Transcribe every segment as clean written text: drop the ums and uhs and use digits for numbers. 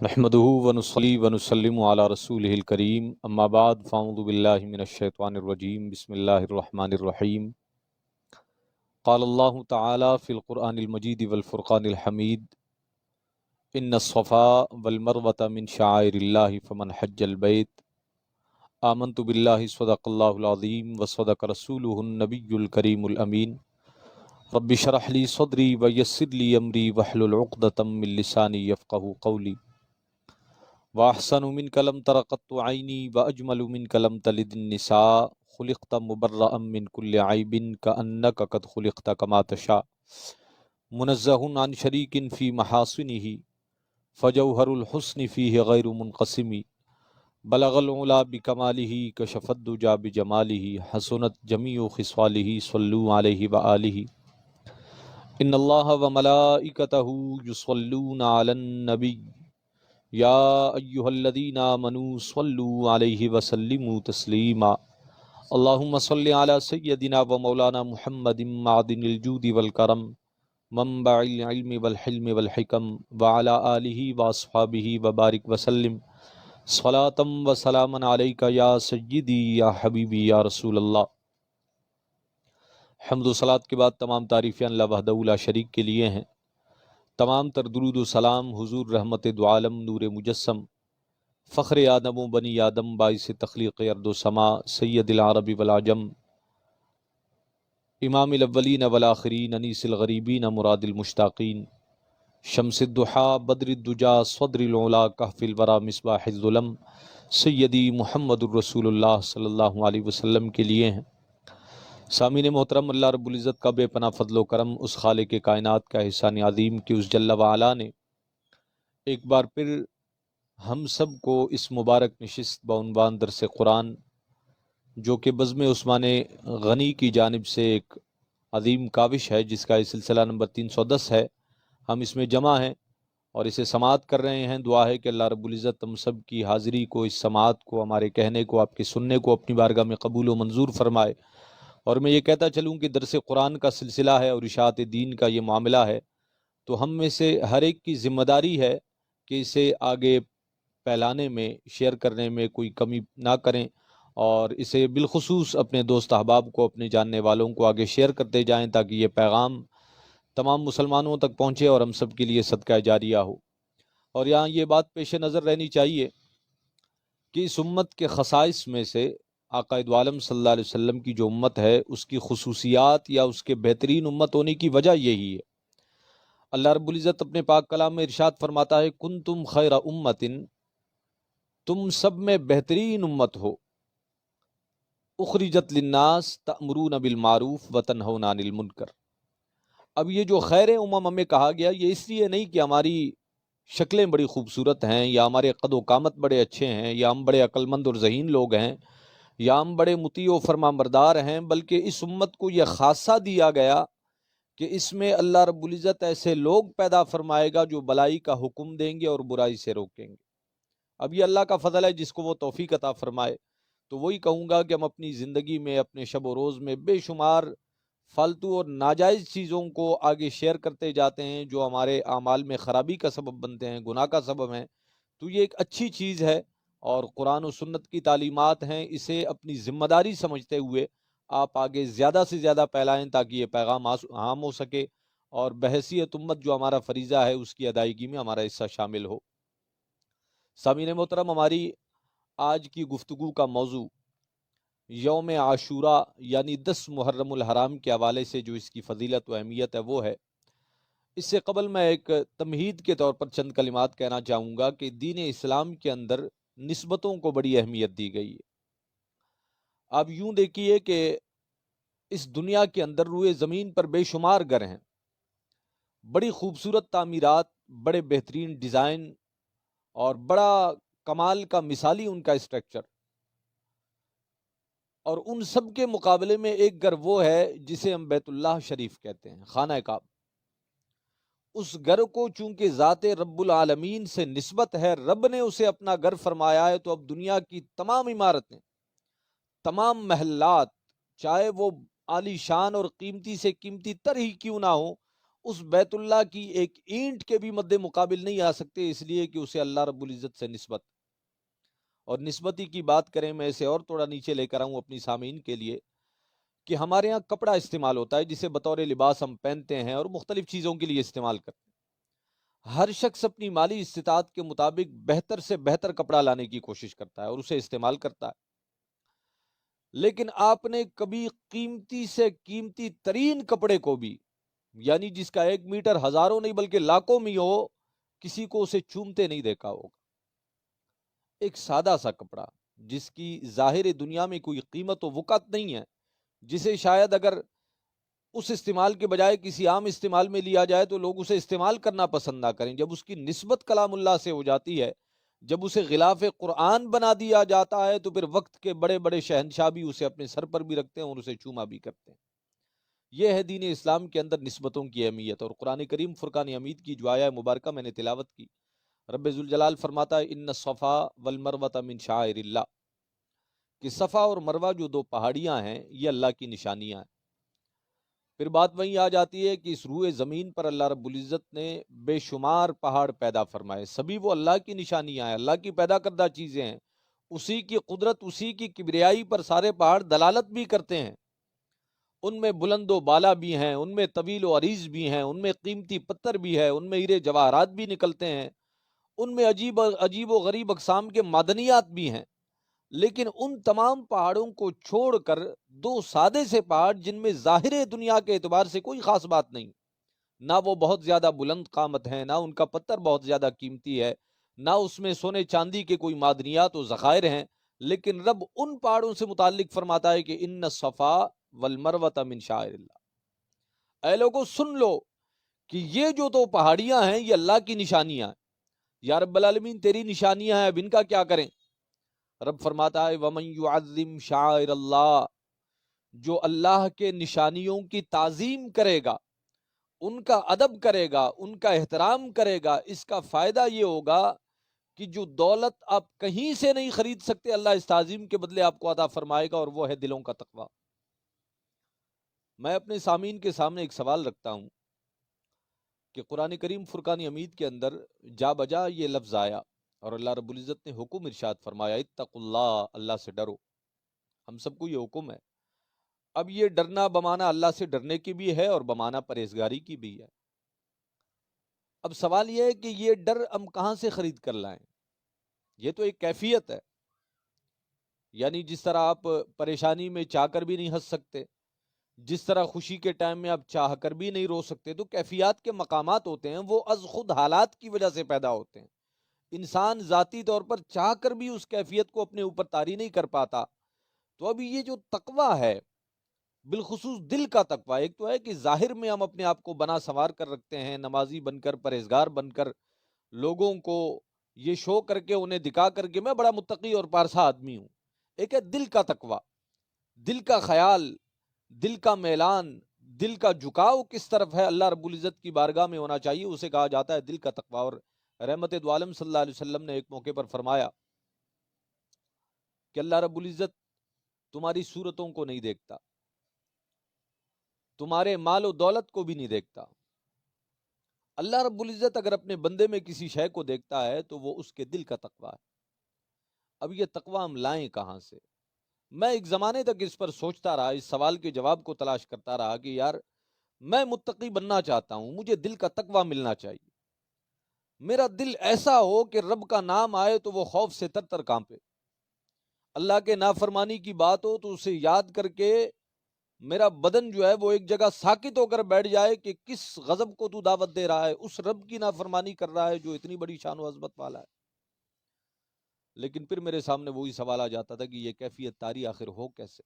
نحمده ونصلي ونسلم على رسوله الكريم اما بعد فاعوذ بالله من الشيطان الرجيم بسم الله الرحمن الرحيم قال الله تعالى في القرآن المجيد والفرقان الحميد ان الصفا والمروة من شعائر الله فمن حج البيت آمنت بالله صدق الله العظيم وصدق رسوله النبي الكريم الأمين رب اشرح لي صدري ويسر لي أمري واحلل عقدة من لساني يفقهوا قولي وَأَحْسَنُ مِنْكَ لَمْ تَرَ قَطُّ عَيْنِي وَأَجْمَلُ مِنْكَ لَمْ تَلِدِ النِّسَاءُ خُلِقْتَ مُبَرَّأً مِنْ كُلِّ عَيْبٍ كَأَنَّكَ قَدْ خُلِقْتَ كَمَا تَشَاءُ مُنَزَّهٌ عَنْ شَرِيكٍ فِي مَحَاسِنِهِ فَجَوْهَرُ الْحُسْنِ فِيهِ غَيْرُ مُنْقَسِمِ بَلَغَ الْعُلَا بِكَمَالِهِ كَشَفَ الدُّجَى بِجَمَالِهِ حَسُنَتْ جَمِيعُ خِصَالِهِ صَلُّوا عَلَيْهِ وَآلِهِ إِنَّ اللَّهَ وَمَلَائِكَتَهُ يُصَلُّونَ عَلَى النَّبِيِّ یا ایہا الذین آمنوا صلوا علیہ وسلموا تسلیما اللہم صل علی سیدنا و مولانا محمد معدن الجود والکرم منبع العلم والحلم والحکم وعلی آلہ واصحابہ وبارک وسلم صلاۃ و سلاما علیک یا سیدی یا حبیبی یا رسول اللہ۔ حمد و صلات کے بعد تمام تعریفیں اللہ وحدہ لا شریک کے لیے ہیں۔ تمام تر درود و سلام حضور رحمت دو عالم نور مجسم فخر آدم و بنی آدم باعث تخلیق ارض و سما سید العرب والعجم امام الاولین والآخرین انیس الغریبین مراد المشتاقین شمس الضحیٰ بدر الدجا صدر العلا کہف الورا مصباح الظلم سیدی محمد الرسول اللہ صلی اللہ علیہ وسلم کے لیے ہیں۔ سامعین محترم، اللہ رب العزت کا بے پناہ فضل و کرم، اس خالق کائنات کا احسان عظیم کہ اس جل وعلا نے ایک بار پھر ہم سب کو اس مبارک نشست بعنوان درس قرآن، جو کہ بزم عثمان غنی کی جانب سے ایک عظیم کاوش ہے جس کا یہ سلسلہ نمبر 310 ہے، ہم اس میں جمع ہیں اور اسے سماعت کر رہے ہیں۔ دعا ہے کہ اللہ رب العزت ہم سب کی حاضری کو، اس سماعت کو، ہمارے کہنے کو، آپ کے سننے کو اپنی بارگاہ میں قبول و منظور فرمائے۔ اور میں یہ کہتا چلوں کہ درس قرآن کا سلسلہ ہے اور اشاعت دین کا یہ معاملہ ہے، تو ہم میں سے ہر ایک کی ذمہ داری ہے کہ اسے آگے پھیلانے میں، شیئر کرنے میں کوئی کمی نہ کریں، اور اسے بالخصوص اپنے دوست احباب کو، اپنے جاننے والوں کو آگے شیئر کرتے جائیں تاکہ یہ پیغام تمام مسلمانوں تک پہنچے اور ہم سب کے لیے صدقہ جاریہ ہو۔ اور یہاں یہ بات پیش نظر رہنی چاہیے کہ اس امت کے خصائص میں سے آقا دو عالم صلی اللہ علیہ وسلم کی جو امت ہے، اس کی خصوصیات یا اس کے بہترین امت ہونے کی وجہ یہی ہے۔ اللہ رب العزت اپنے پاک کلام میں ارشاد فرماتا ہے، کنتم خیر امت، تم سب میں بہترین امت ہو، اخرجت للناس تأمرون بالمعروف وتنہون عن المنکر۔ اب یہ جو خیر امم ہمیں کہا گیا، یہ اس لیے نہیں کہ ہماری شکلیں بڑی خوبصورت ہیں یا ہمارے قد و قامت بڑے اچھے ہیں یا ہم بڑے عقل مند اور ذہین لوگ ہیں یا ہم بڑے مطیع و فرما بردار ہیں، بلکہ اس امت کو یہ خاصہ دیا گیا کہ اس میں اللہ رب العزت ایسے لوگ پیدا فرمائے گا جو بلائی کا حکم دیں گے اور برائی سے روکیں گے۔ اب یہ اللہ کا فضل ہے، جس کو وہ توفیق عطا فرمائے۔ تو وہی کہوں گا کہ ہم اپنی زندگی میں، اپنے شب و روز میں بے شمار فالتو اور ناجائز چیزوں کو آگے شیئر کرتے جاتے ہیں جو ہمارے اعمال میں خرابی کا سبب بنتے ہیں، گناہ کا سبب ہیں۔ تو یہ ایک اچھی چیز ہے اور قرآن و سنت کی تعلیمات ہیں، اسے اپنی ذمہ داری سمجھتے ہوئے آپ آگے زیادہ سے زیادہ پھیلائیں تاکہ یہ پیغام عام ہو سکے اور بحیثیت امت جو ہمارا فریضہ ہے اس کی ادائیگی میں ہمارا حصہ شامل ہو۔ سامعین محترم، ہماری آج کی گفتگو کا موضوع یوم عاشوراء یعنی 10 محرم الحرام کے حوالے سے جو اس کی فضیلت و اہمیت ہے وہ ہے۔ اس سے قبل میں ایک تمہید کے طور پر چند کلمات کہنا چاہوں گا کہ دین اسلام کے اندر نسبتوں کو بڑی اہمیت دی گئی ہے۔ آپ یوں دیکھیے کہ اس دنیا کے اندر روئے زمین پر بے شمار گھر ہیں، بڑی خوبصورت تعمیرات، بڑے بہترین ڈیزائن اور بڑا کمال کا مثالی ان کا اسٹرکچر، اور ان سب کے مقابلے میں ایک گھر وہ ہے جسے ہم بیت اللہ شریف کہتے ہیں، خانہ کعبہ۔ اس گھر کو چونکہ ذات رب العالمین سے نسبت ہے، رب نے اسے اپنا گھر فرمایا ہے، تو اب دنیا کی تمام عمارتیں، تمام محلات، چاہے وہ عالی شان اور قیمتی سے قیمتی تر ہی کیوں نہ ہو، اس بیت اللہ کی ایک اینٹ کے بھی مد مقابل نہیں آ سکتے، اس لیے کہ اسے اللہ رب العزت سے نسبت، اور نسبتی کی بات کریں، میں اسے اور تھوڑا نیچے لے کر آؤں اپنی سامعین کے لیے، کہ ہمارے ہاں کپڑا استعمال ہوتا ہے جسے بطور لباس ہم پہنتے ہیں اور مختلف چیزوں کے لیے استعمال کرتے ہیں۔ ہر شخص اپنی مالی استطاعت کے مطابق بہتر سے بہتر کپڑا لانے کی کوشش کرتا ہے اور اسے استعمال کرتا ہے، لیکن آپ نے کبھی قیمتی سے قیمتی ترین کپڑے کو بھی، یعنی جس کا 1 میٹر ہزاروں نہیں بلکہ لاکھوں میں ہو، کسی کو اسے چومتے نہیں دیکھا ہوگا۔ ایک سادہ سا کپڑا جس کی ظاہر دنیا میں کوئی قیمت و وقعت نہیں ہے، جسے شاید اگر اس استعمال کے بجائے کسی عام استعمال میں لیا جائے تو لوگ اسے استعمال کرنا پسند نہ کریں، جب اس کی نسبت کلام اللہ سے ہو جاتی ہے، جب اسے غلاف قرآن بنا دیا جاتا ہے، تو پھر وقت کے بڑے بڑے شہنشاہ بھی اسے اپنے سر پر بھی رکھتے ہیں اور اسے چوما بھی کرتے ہیں۔ یہ ہے دین اسلام کے اندر نسبتوں کی اہمیت، اور قرآن کریم فرقان حمید کی جو آیہ مبارکہ میں نے تلاوت کی، رب ذوالجلال فرماتا ہے ان الصفا والمروہ من شعائر اللہ، کہ صفا اور مروہ جو دو پہاڑیاں ہیں یہ اللہ کی نشانیاں ہیں۔ پھر بات وہیں آ جاتی ہے کہ اس روئے زمین پر اللہ رب العزت نے بے شمار پہاڑ پیدا فرمائے، سبھی وہ اللہ کی نشانیاں ہیں، اللہ کی پیدا کردہ چیزیں ہیں، اسی کی قدرت، اسی کی کبریائی پر سارے پہاڑ دلالت بھی کرتے ہیں۔ ان میں بلند و بالا بھی ہیں، ان میں طویل و عریض بھی ہیں، ان میں قیمتی پتھر بھی ہے، ان میں ہیرے جواہرات بھی نکلتے ہیں، ان میں عجیب و غریب اقسام کے معدنیات بھی ہیں، لیکن ان تمام پہاڑوں کو چھوڑ کر دو سادے سے پہاڑ جن میں ظاہر دنیا کے اعتبار سے کوئی خاص بات نہیں، نہ وہ بہت زیادہ بلند قامت ہیں، نہ ان کا پتھر بہت زیادہ قیمتی ہے، نہ اس میں سونے چاندی کے کوئی معدنیات و ذخائر ہیں، لیکن رب ان پہاڑوں سے متعلق فرماتا ہے کہ ان الصفا والمروہ من شعائر اللہ، اے لوگو سن لو کہ یہ جو دو پہاڑیاں ہیں یہ اللہ کی نشانیاں ہیں۔ یا رب العالمین تیری نشانیاں ہیں، اب ان کا کیا کریں؟ رب فرماتا ہے وَمَن يُعَظِّمْ شَعَائِرَ اللَّهِ، جو اللہ کے نشانیوں کی تعظیم کرے گا، ان کا ادب کرے گا، ان کا احترام کرے گا، اس کا فائدہ یہ ہوگا کہ جو دولت آپ کہیں سے نہیں خرید سکتے، اللہ اس تعظیم کے بدلے آپ کو عطا فرمائے گا، اور وہ ہے دلوں کا تقوی۔ میں اپنے سامعین کے سامنے ایک سوال رکھتا ہوں کہ قرآن کریم فرقان حمید کے اندر جا بجا یہ لفظ آیا اور اللہ رب العزت نے حکم ارشاد فرمایا اتقوا اللہ، اللہ سے ڈرو، ہم سب کو یہ حکم ہے۔ اب یہ ڈرنا بمانہ اللہ سے ڈرنے کی بھی ہے اور بمانہ پرہیزگاری کی بھی ہے۔ اب سوال یہ ہے کہ یہ ڈر ہم کہاں سے خرید کر لائیں؟ یہ تو ایک کیفیت ہے، یعنی جس طرح آپ پریشانی میں چاہ کر بھی نہیں ہنس سکتے، جس طرح خوشی کے ٹائم میں آپ چاہ کر بھی نہیں رو سکتے، تو کیفیات کے مقامات ہوتے ہیں، وہ از خود حالات کی وجہ سے پیدا ہوتے ہیں۔ انسان ذاتی طور پر چاہ کر بھی اس کیفیت کو اپنے اوپر طاری نہیں کر پاتا۔ تو اب یہ جو تقوی ہے، بالخصوص دل کا تقوی، ایک تو ہے کہ ظاہر میں ہم اپنے آپ کو بنا سنوار کر رکھتے ہیں، نمازی بن کر، پرہیزگار بن کر، لوگوں کو یہ شو کر کے، انہیں دکھا کر کے میں بڑا متقی اور پارسا آدمی ہوں۔ ایک ہے دل کا تقوی، دل کا خیال، دل کا میلان، دل کا جھکاؤ کس طرف ہے، اللہ رب العزت کی بارگاہ میں ہونا چاہیے، اسے کہا جاتا ہے دل کا تقوی۔ اور رحمت دو عالم صلی اللہ علیہ وسلم نے ایک موقع پر فرمایا کہ اللہ رب العزت تمہاری صورتوں کو نہیں دیکھتا، تمہارے مال و دولت کو بھی نہیں دیکھتا۔ اللہ رب العزت اگر اپنے بندے میں کسی شے کو دیکھتا ہے تو وہ اس کے دل کا تقوی ہے۔ اب یہ تقوی ہم لائیں کہاں سے؟ میں ایک زمانے تک اس پر سوچتا رہا، اس سوال کے جواب کو تلاش کرتا رہا کہ یار میں متقی بننا چاہتا ہوں، مجھے دل کا تقوی ملنا چاہیے، میرا دل ایسا ہو کہ رب کا نام آئے تو وہ خوف سے تر تر کانپے، اللہ کے نافرمانی کی بات ہو تو اسے یاد کر کے میرا بدن جو ہے وہ ایک جگہ ساکت ہو کر بیٹھ جائے کہ کس غضب کو تو دعوت دے رہا ہے، اس رب کی نافرمانی کر رہا ہے جو اتنی بڑی شان و عظمت والا ہے۔ لیکن پھر میرے سامنے وہی سوال آ جاتا تھا کہ یہ کیفیت طاری آخر ہو کیسے؟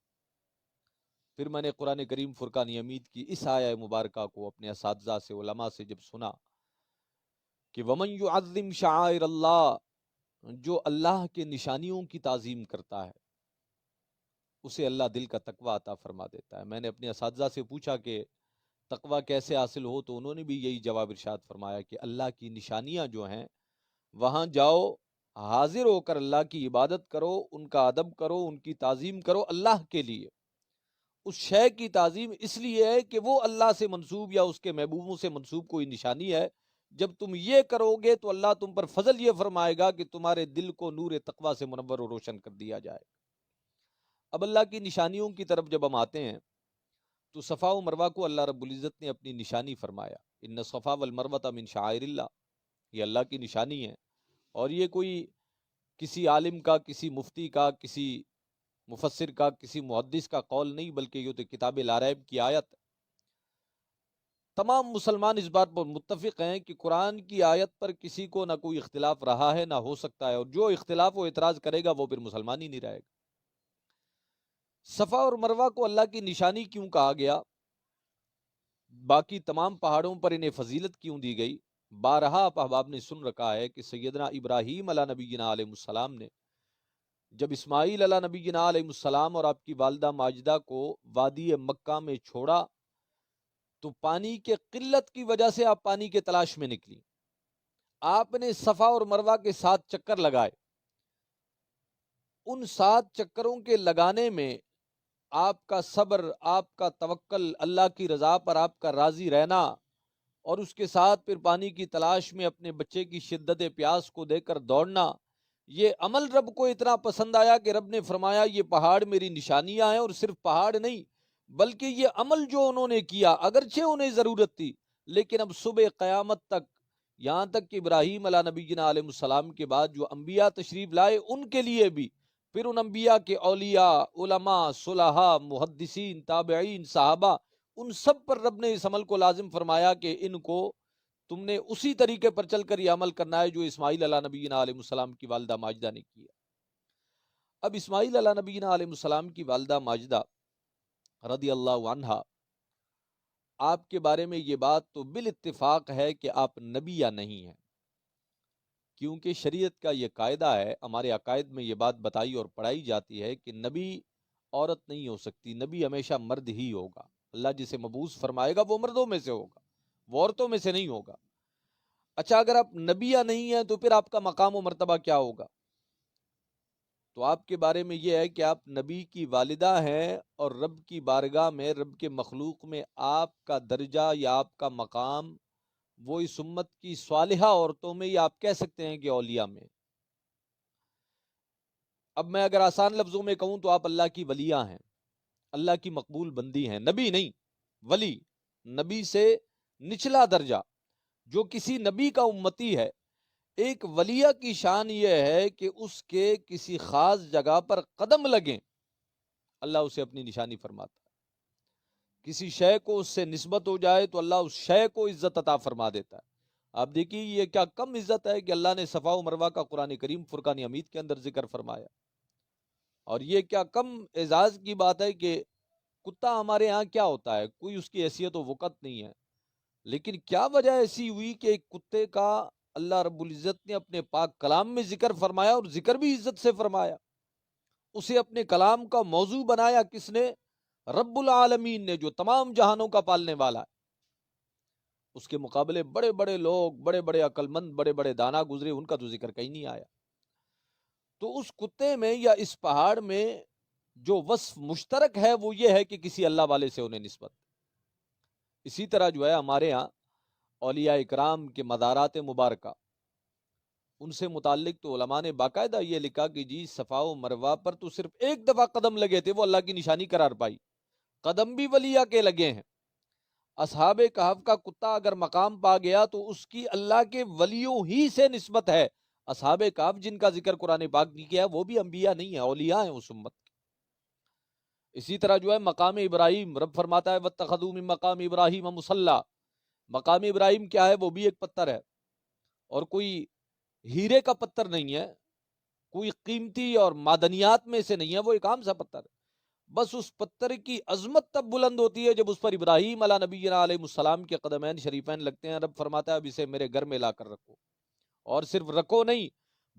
پھر میں نے قرآن کریم فرقان حمید کی اس آیہ مبارکہ کو اپنے اساتذہ سے، علماء سے جب سنا کہ وَمَن يُعَظِّمْ شَعَائِرَ اللَّهِ، جو اللہ کے نشانیوں کی تعظیم کرتا ہے اسے اللہ دل کا تقوی عطا فرما دیتا ہے۔ میں نے اپنے اساتذہ سے پوچھا کہ تقوی کیسے حاصل ہو، تو انہوں نے بھی یہی جواب ارشاد فرمایا کہ اللہ کی نشانیاں جو ہیں وہاں جاؤ، حاضر ہو کر اللہ کی عبادت کرو، ان کا ادب کرو، ان کی تعظیم کرو اللہ کے لیے، اس شے کی تعظیم اس لیے ہے کہ وہ اللہ سے منسوب یا اس کے محبوبوں سے منسوب کوئی نشانی ہے. جب تم یہ کرو گے تو اللہ تم پر فضل یہ فرمائے گا کہ تمہارے دل کو نور تقوی سے منور و روشن کر دیا جائے. اب اللہ کی نشانیوں کی طرف جب ہم آتے ہیں تو صفا و مروہ کو اللہ رب العزت نے اپنی نشانی فرمایا. ان الصفا والمروہ من شعائر اللہ، یہ اللہ کی نشانی ہے. اور یہ کوئی کسی عالم کا، کسی مفتی کا، کسی مفسر کا، کسی محدث کا قول نہیں، بلکہ یہ تو کتاب لا ریب کی آیت. تمام مسلمان اس بات پر متفق ہیں کہ قرآن کی آیت پر کسی کو نہ کوئی اختلاف رہا ہے نہ ہو سکتا ہے، اور جو اختلاف و اعتراض کرے گا وہ پھر مسلمان ہی نہیں رہے گا. صفا اور مروہ کو اللہ کی نشانی کیوں کہا گیا؟ باقی تمام پہاڑوں پر انہیں فضیلت کیوں دی گئی؟ بارہا آپ احباب نے سن رکھا ہے کہ سیدنا ابراہیم علیہ نبینا علیہ السلام نے جب اسماعیل علیہ نبینا علیہ السلام اور آپ کی والدہ ماجدہ کو وادی مکہ میں چھوڑا تو پانی کے قلت کی وجہ سے آپ پانی کے تلاش میں نکلی. آپ نے صفا اور مروہ کے 7 چکر لگائے. ان 7 چکروں کے لگانے میں آپ کا صبر، آپ کا توکل، اللہ کی رضا پر آپ کا راضی رہنا، اور اس کے ساتھ پھر پانی کی تلاش میں اپنے بچے کی شدت پیاس کو دیکھ کر دوڑنا، یہ عمل رب کو اتنا پسند آیا کہ رب نے فرمایا یہ پہاڑ میری نشانیاں ہیں. اور صرف پہاڑ نہیں بلکہ یہ عمل جو انہوں نے کیا، اگرچہ انہیں ضرورت تھی لیکن اب صبح قیامت تک، یہاں تک کہ ابراہیم علیہ نبینا علیہ السلام کے بعد جو انبیاء تشریف لائے ان کے لیے بھی، پھر ان انبیاء کے اولیاء، علماء، صلحاء، محدثین، تابعین، صحابہ، ان سب پر رب نے اس عمل کو لازم فرمایا کہ ان کو تم نے اسی طریقے پر چل کر یہ عمل کرنا ہے جو اسماعیل علیہ نبینا علیہ السلام کی والدہ ماجدہ نے کیا. اب اسماعیل علیہ نبینا علیہ السلام کی والدہ ماجدہ رضی اللہ عنہا، آپ کے بارے میں یہ بات تو بالاتفاق ہے کہ آپ نبی یا نہیں ہیں، کیونکہ شریعت کا یہ قاعدہ ہے، ہمارے عقائد میں یہ بات بتائی اور پڑھائی جاتی ہے کہ نبی عورت نہیں ہو سکتی، نبی ہمیشہ مرد ہی ہوگا. اللہ جسے مبعوث فرمائے گا وہ مردوں میں سے ہوگا، وہ عورتوں میں سے نہیں ہوگا. اچھا، اگر آپ نبی یا نہیں ہیں تو پھر آپ کا مقام و مرتبہ کیا ہوگا؟ تو آپ کے بارے میں یہ ہے کہ آپ نبی کی والدہ ہیں، اور رب کی بارگاہ میں، رب کے مخلوق میں آپ کا درجہ یا آپ کا مقام وہ اس امت کی صالحہ عورتوں میں، یا آپ کہہ سکتے ہیں کہ اولیاء میں. اب میں اگر آسان لفظوں میں کہوں تو آپ اللہ کی ولیاں ہیں، اللہ کی مقبول بندی ہیں، نبی نہیں، ولی. نبی سے نچلا درجہ جو کسی نبی کا امتی ہے. ایک ولیہ کی شان یہ ہے کہ اس کے کسی خاص جگہ پر قدم لگیں اللہ اسے اپنی نشانی فرماتا ہے. کسی شے کو اس سے نسبت ہو جائے تو اللہ اس شے کو عزت عطا فرما دیتا ہے. آپ دیکھیے یہ کیا کم عزت ہے کہ اللہ نے صفا و مروہ کا قرآن کریم فرقان حمید کے اندر ذکر فرمایا. اور یہ کیا کم اعزاز کی بات ہے کہ کتا ہمارے ہاں کیا ہوتا ہے، کوئی اس کی حیثیت و وقت نہیں ہے، لیکن کیا وجہ ایسی ہوئی کہ ایک کتے کا اللہ رب العزت نے اپنے پاک کلام میں ذکر فرمایا، اور ذکر بھی عزت سے فرمایا. اسے اپنے کلام کا موضوع بنایا کس نے؟ رب العالمین نے، جو تمام جہانوں کا پالنے والا ہے. اس کے مقابلے بڑے بڑے لوگ، بڑے بڑے عقل مند، بڑے بڑے دانا گزرے، ان کا تو ذکر کہیں نہیں آیا. تو اس کتے میں یا اس پہاڑ میں جو وصف مشترک ہے وہ یہ ہے کہ کسی اللہ والے سے انہیں نسبت. اسی طرح جو ہے ہمارے ہاں اولیاء اکرام کے مزارات مبارکہ، ان سے متعلق تو علماء نے باقاعدہ یہ لکھا کہ جی صفا و مروہ پر تو صرف ایک دفعہ قدم لگے تھے، وہ اللہ کی نشانی قرار پائی. قدم بھی ولیہ کے لگے ہیں. اصحاب کہف کا کتا اگر مقام پا گیا تو اس کی اللہ کے ولیوں ہی سے نسبت ہے. اصحاب کہف جن کا ذکر قرآن پاک نے کیا ہے وہ بھی انبیاء نہیں ہیں، اولیاء ہیں اس امت کے. اسی طرح جو ہے مقام ابراہیم، رب فرماتا ہے وَاتَّخَذُوا مِن مَّقَامِ إِبْرَاهِيمَ مُصَلًّى. مقام ابراہیم کیا ہے؟ وہ بھی ایک پتھر ہے، اور کوئی ہیرے کا پتھر نہیں ہے، کوئی قیمتی اور معدنیات میں سے نہیں ہے، وہ ایک عام سا پتھر ہے. بس اس پتھر کی عظمت تب بلند ہوتی ہے جب اس پر ابراہیم علیہ نبینا علیہ السلام کے قدمین شریفین لگتے ہیں. رب فرماتا ہے اب اسے میرے گھر میں لا کر رکھو، اور صرف رکھو نہیں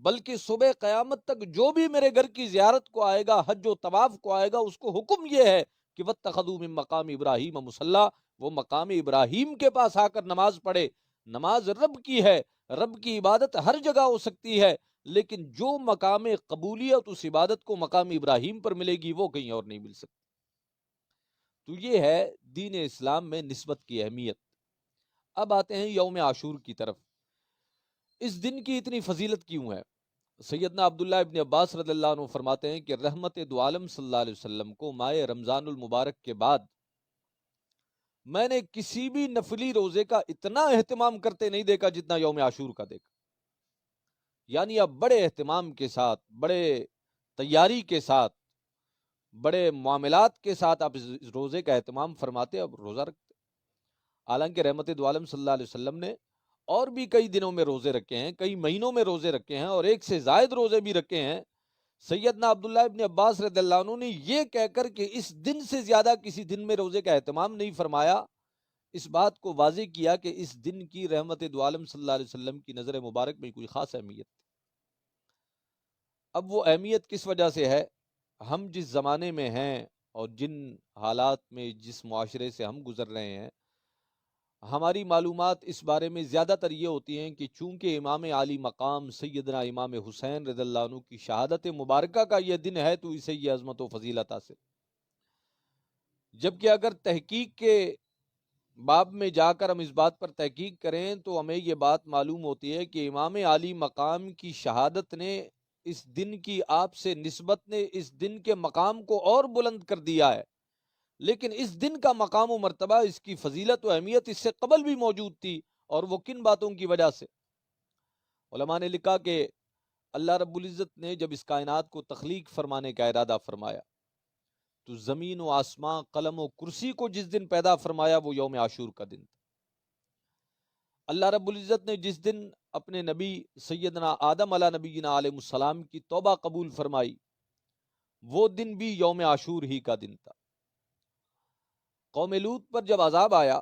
بلکہ صبح قیامت تک جو بھی میرے گھر کی زیارت کو آئے گا، حج و طواف کو آئے گا، اس کو حکم یہ ہے کہ وَاتَّخَذُوا مِن مَّقَامِ إِبْرَاهِيمَ مُصَلًّى، وہ مقام ابراہیم کے پاس آ کر نماز پڑھے. نماز رب کی ہے، رب کی عبادت ہر جگہ ہو سکتی ہے، لیکن جو مقام قبولیت اس عبادت کو مقام ابراہیم پر ملے گی وہ کہیں اور نہیں مل سکتی. تو یہ ہے دین اسلام میں نسبت کی اہمیت۔ اب آتے ہیں یوم عاشور کی طرف۔ اس دن کی اتنی فضیلت کیوں ہے؟ سیدنا عبداللہ ابن عباس رضی اللہ عنہ فرماتے ہیں کہ رحمت دو عالم صلی اللہ علیہ وسلم کو ماہ رمضان المبارک کے بعد میں نے کسی بھی نفلی روزے کا اتنا اہتمام کرتے نہیں دیکھا جتنا یوم عاشور کا دیکھا۔ یعنی اب بڑے اہتمام کے ساتھ، بڑے تیاری کے ساتھ، بڑے معاملات کے ساتھ آپ اس روزے کا اہتمام فرماتے، اب روزہ رکھتے۔ حالانکہ رحمت دو عالم صلی اللہ علیہ وسلم نے اور بھی کئی دنوں میں روزے رکھے ہیں، کئی مہینوں میں روزے رکھے ہیں، اور ایک سے زائد روزے بھی رکھے ہیں۔ سیدنا عبداللہ ابن عباس رضی اللہ عنہ نے یہ کہہ کر کہ اس دن سے زیادہ کسی دن میں روزے کا اہتمام نہیں فرمایا، اس بات کو واضح کیا کہ اس دن کی رحمت دو عالم صلی اللہ علیہ وسلم کی نظر مبارک میں کوئی خاص اہمیت تھی۔ اب وہ اہمیت کس وجہ سے ہے؟ ہم جس زمانے میں ہیں اور جن حالات میں، جس معاشرے سے ہم گزر رہے ہیں، ہماری معلومات اس بارے میں زیادہ تر یہ ہوتی ہیں کہ چونکہ امام عالی مقام سیدنا امام حسین رضی اللہ عنہ کی شہادت مبارکہ کا یہ دن ہے تو اسے یہ عظمت و فضیلت حاصل۔ جبکہ اگر تحقیق کے باب میں جا کر ہم اس بات پر تحقیق کریں تو ہمیں یہ بات معلوم ہوتی ہے کہ امام عالی مقام کی شہادت نے، اس دن کی آپ سے نسبت نے اس دن کے مقام کو اور بلند کر دیا ہے۔ لیکن اس دن کا مقام و مرتبہ، اس کی فضیلت و اہمیت اس سے قبل بھی موجود تھی، اور وہ کن باتوں کی وجہ سے؟ علماء نے لکھا کہ اللہ رب العزت نے جب اس کائنات کو تخلیق فرمانے کا ارادہ فرمایا تو زمین و آسمان، قلم و کرسی کو جس دن پیدا فرمایا وہ یوم عاشور کا دن تھا۔ اللہ رب العزت نے جس دن اپنے نبی سیدنا آدم علیہ نبینا علیہ السلام کی توبہ قبول فرمائی وہ دن بھی یوم عاشور ہی کا دن تھا۔ قوم لوط پر جب عذاب آیا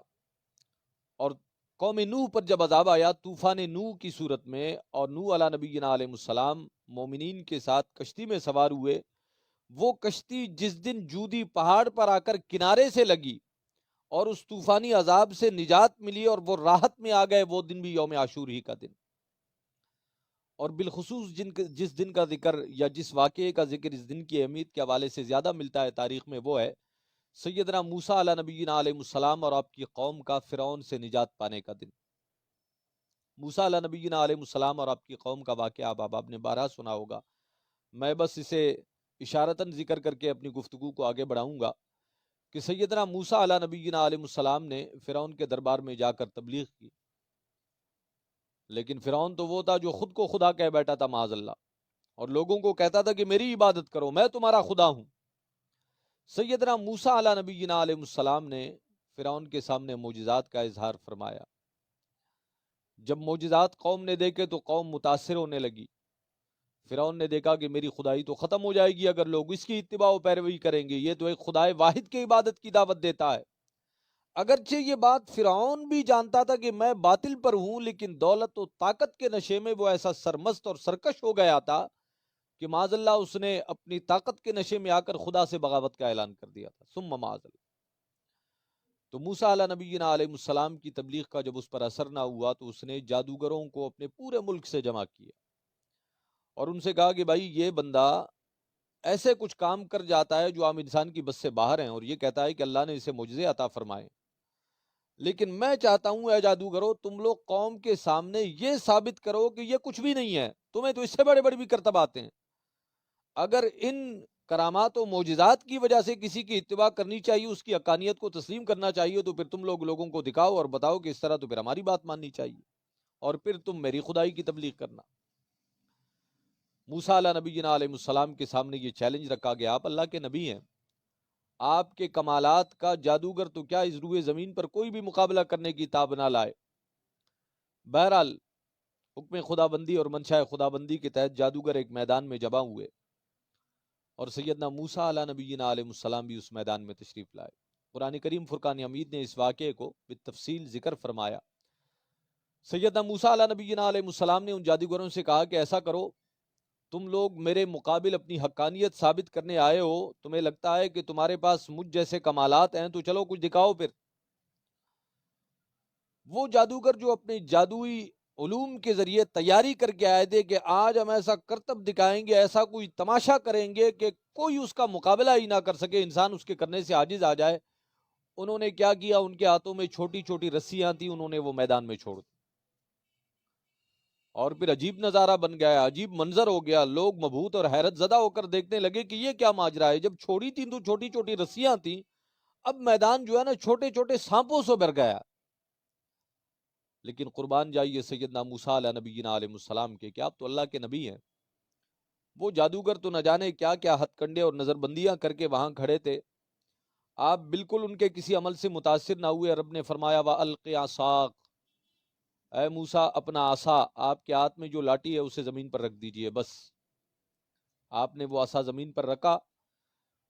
اور قوم نوح پر جب عذاب آیا طوفان نوح کی صورت میں، اور نوح علیہ نبینا علیہ السلام مومنین کے ساتھ کشتی میں سوار ہوئے، وہ کشتی جس دن جودی پہاڑ پر آ کر کنارے سے لگی اور اس طوفانی عذاب سے نجات ملی اور وہ راحت میں آ گئے، وہ دن بھی یوم عاشور ہی کا دن۔ اور بالخصوص جس دن کا ذکر یا جس واقعے کا ذکر اس دن کی اہمیت کے حوالے سے زیادہ ملتا ہے تاریخ میں، وہ ہے سیدنا موسیٰ علیہ نبینا علیہ السلام اور آپ کی قوم کا فرعون سے نجات پانے کا دن۔ موسیٰ علیہ نبینا علیہ السلام اور آپ کی قوم کا واقعہ آپ نے بارہا سنا ہوگا، میں بس اسے اشارتاً ذکر کر کے اپنی گفتگو کو آگے بڑھاؤں گا کہ سیدنا موسیٰ علیہ نبینا علیہ السلام نے فرعون کے دربار میں جا کر تبلیغ کی، لیکن فرعون تو وہ تھا جو خود کو خدا کہہ بیٹھا تھا معاذ اللہ، اور لوگوں کو کہتا تھا کہ میری عبادت کرو، میں تمہارا خدا ہوں۔ سیدنا موسیٰ علیہ نبینا علیہ السلام نے فرعون کے سامنے معجزات کا اظہار فرمایا۔ جب معجزات قوم نے دیکھے تو قوم متاثر ہونے لگی۔ فرعون نے دیکھا کہ میری خدائی تو ختم ہو جائے گی اگر لوگ اس کی اتباع و پیروی کریں گے، یہ تو ایک خدائے واحد کی عبادت کی دعوت دیتا ہے۔ اگرچہ یہ بات فرعون بھی جانتا تھا کہ میں باطل پر ہوں، لیکن دولت و طاقت کے نشے میں وہ ایسا سرمست اور سرکش ہو گیا تھا کہ معاذ اللہ اس نے اپنی طاقت کے نشے میں آ کر خدا سے بغاوت کا اعلان کر دیا تھا، ثم معاذ اللہ۔ تو موسیٰ علیہ نبینا علیہ السلام کی تبلیغ کا جب اس پر اثر نہ ہوا تو اس نے جادوگروں کو اپنے پورے ملک سے جمع کیا اور ان سے کہا کہ بھائی یہ بندہ ایسے کچھ کام کر جاتا ہے جو عام انسان کی بس سے باہر ہیں، اور یہ کہتا ہے کہ اللہ نے اسے معجزے عطا فرمائے، لیکن میں چاہتا ہوں اے جادوگرو تم لوگ قوم کے سامنے یہ ثابت کرو کہ یہ کچھ بھی نہیں ہے، تمہیں تو اس سے بڑے بڑے بھی کرتب آتے ہیں۔ اگر ان کرامات و معجزات کی وجہ سے کسی کی اتباع کرنی چاہیے، اس کی حقانیت کو تسلیم کرنا چاہیے، تو پھر تم لوگوں کو دکھاؤ اور بتاؤ کہ اس طرح تو پھر ہماری بات ماننی چاہیے اور پھر تم میری خدائی کی تبلیغ کرنا۔ موسیٰ علیہ نبینا علیہ السلام کے سامنے یہ چیلنج رکھا گیا، آپ اللہ کے نبی ہیں، آپ کے کمالات کا جادوگر تو کیا اس روئے زمین پر کوئی بھی مقابلہ کرنے کی تاب نہ لائے۔ بہرحال حکم خدا بندی اور منشاء خدا بندی کے تحت جادوگر ایک میدان میں جمع ہوئے اور سیدنا موسیٰ علیہ نبینا علیہ السلام بھی اس میدان میں تشریف لائے۔ قرآن کریم فرقان حمید نے اس واقعے کو بالتفصیل ذکر فرمایا۔ سیدنا موسیٰ علیہ نبینا علیہ السلام نے ان جادوگروں سے کہا کہ ایسا کرو، تم لوگ میرے مقابل اپنی حقانیت ثابت کرنے آئے ہو، تمہیں لگتا ہے کہ تمہارے پاس مجھ جیسے کمالات ہیں تو چلو کچھ دکھاؤ۔ پھر وہ جادوگر جو اپنے جادوئی علوم کے ذریعے تیاری کر کے آئے تھے کہ آج ہم ایسا کرتب دکھائیں گے، ایسا کوئی تماشا کریں گے کہ کوئی اس کا مقابلہ ہی نہ کر سکے، انسان اس کے کرنے سے عاجز آ جائے، انہوں نے کیا کیا، ان کے ہاتھوں میں چھوٹی چھوٹی رسیاں تھیں، انہوں نے وہ میدان میں چھوڑ دی، اور پھر عجیب نظارہ بن گیا، عجیب منظر ہو گیا، لوگ مبہوت اور حیرت زدہ ہو کر دیکھنے لگے کہ یہ کیا ماجرا ہے، جب چھوڑی تھی تو چھوٹی چھوٹی رسیاں تھیں، اب میدان جو ہے نا چھوٹے چھوٹے سانپوں سے بھر گیا۔ لیکن قربان جائیے سیدنا موسیٰ علیہ نبینا علیہ السلام کے، کہ آپ تو اللہ کے نبی ہیں، وہ جادوگر تو نہ جانے کیا کیا ہتھ کنڈے اور نظر بندیاں کر کے وہاں کھڑے تھے، آپ بالکل ان کے کسی عمل سے متاثر نہ ہوئے۔ رب نے فرمایا وَأَلْقِ عَصَاكَ، اے موسیٰ اپنا عصا، آپ کے ہاتھ میں جو لاٹھی ہے اسے زمین پر رکھ دیجئے۔ بس آپ نے وہ عصا زمین پر رکھا،